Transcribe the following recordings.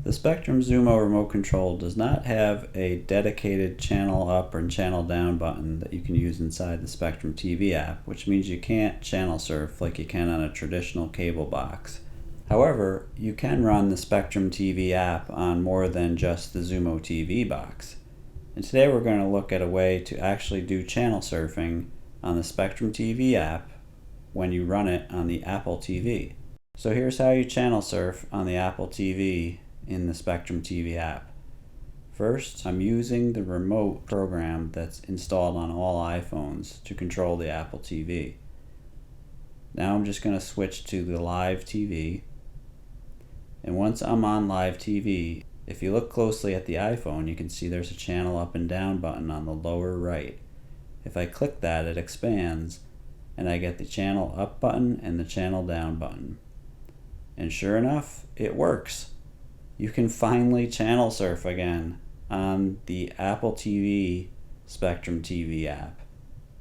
The Spectrum Xumo remote control does not have a dedicated channel up or channel down button that you can use inside the Spectrum TV app, which means you can't channel surf like you can on a traditional cable box. However, you can run the Spectrum TV app on more than just the Xumo TV box. And today we're going to look at a way to actually do channel surfing on the Spectrum TV app when you run it on the Apple TV. So here's how you channel surf on the Apple TV in the Spectrum TV app. First, I'm using the remote program that's installed on all iPhones to control the Apple TV. Now I'm just going to switch to the live TV. And once I'm on live TV, if you look closely at the iPhone, you can see there's a channel up and down button on the lower right. If I click that, it expands and I get the channel up button and the channel down button. And sure enough, it works. You can finally channel surf again on the Apple TV Spectrum TV app.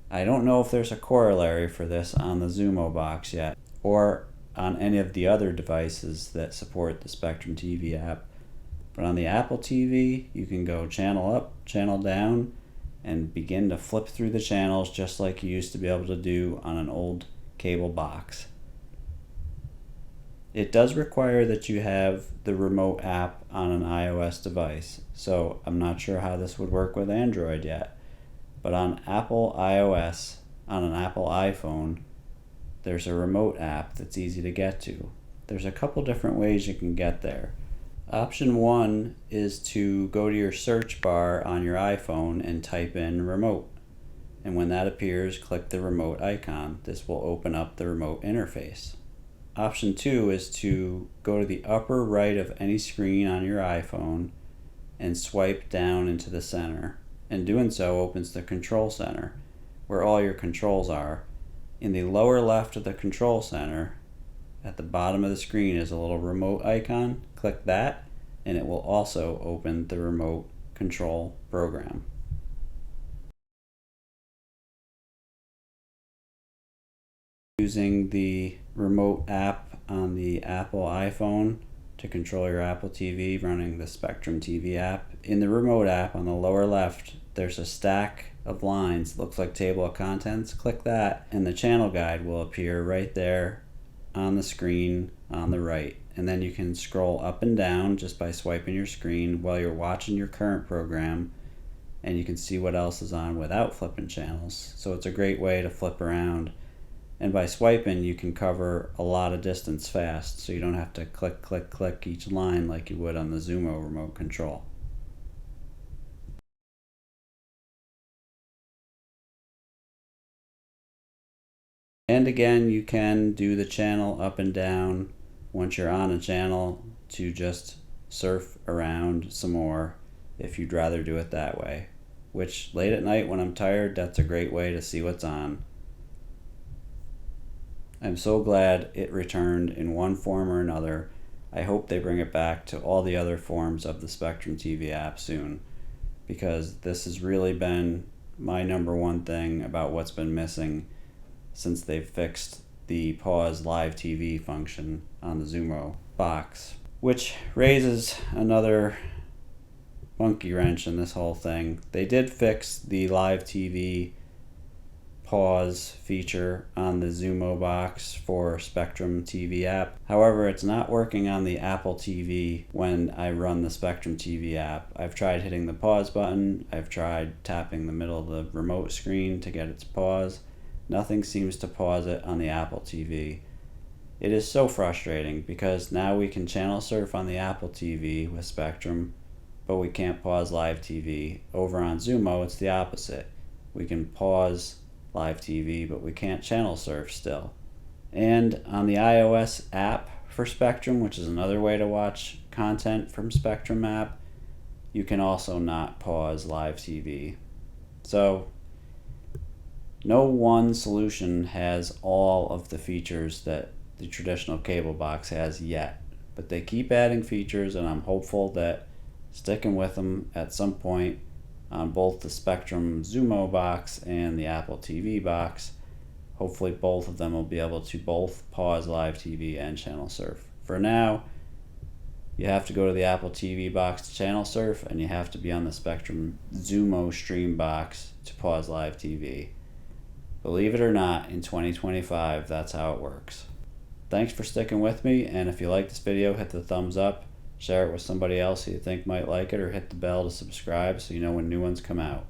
I don't know if there's a corollary for this on the Xumo box yet, or on any of the other devices that support the Spectrum TV app. But on the Apple TV, you can go channel up, channel down, and begin to flip through the channels just like you used to be able to do on an old cable box. It does require that you have the remote app on an iOS device, so I'm not sure how this would work with Android yet. But on Apple iOS, on an Apple iPhone, there's a remote app that's easy to get to. There's a couple different ways you can get there. Option 1 is to go to your search bar on your iPhone and type in remote. And when that appears, click the remote icon. This will open up the remote interface. Option 2 is to go to the upper right of any screen on your iPhone and swipe down into the center. And doing so opens the control center, where all your controls are. In the lower left of the control center, at the bottom of the screen is a little remote icon. Click that, and it will also open the remote control program. Using the remote app on the Apple iPhone to control your Apple TV running the Spectrum TV app. In the remote app on the lower left, there's a stack of lines, looks like table of contents. Click that and the channel guide will appear right there on the screen on the right. And then you can scroll up and down just by swiping your screen while you're watching your current program, and you can see what else is on without flipping channels. So it's a great way to flip around. And by swiping, you can cover a lot of distance fast, so you don't have to click, click, click each line like you would on the Xumo remote control. And again, you can do the channel up and down once you're on a channel to just surf around some more if you'd rather do it that way. Which, late at night when I'm tired, that's a great way to see what's on. I'm so glad it returned in one form or another. I hope they bring it back to all the other forms of the Spectrum TV app soon, because this has really been my number one thing about what's been missing since they've fixed the pause live TV function on the Xumo box. Which raises another monkey wrench in this whole thing. They did fix the live TV pause feature on the Xumo box for Spectrum TV app. However, it's not working on the Apple TV when I run the Spectrum TV app. I've tried hitting the pause button, I've tried tapping the middle of the remote screen to get it to pause. Nothing seems to pause it on the Apple TV. It is so frustrating because now we can channel surf on the Apple TV with Spectrum, but we can't pause live TV. Over on Xumo, it's the opposite. We can pause live TV, but we can't channel surf still. And on the iOS app for Spectrum, which is another way to watch content from Spectrum app, you can also not pause live TV. So no one solution has all of the features that the traditional cable box has yet, but they keep adding features, and I'm hopeful that sticking with them at some point on both the Spectrum Xumo box and the Apple TV box. Hopefully both of them will be able to both pause live TV and channel surf. For now, you have to go to the Apple TV box to channel surf, and you have to be on the Spectrum Xumo stream box to pause live TV. Believe it or not, in 2025, that's how it works. Thanks for sticking with me, and if you like this video, hit the thumbs up, share it with somebody else who you think might like it, or hit the bell to subscribe so you know when new ones come out.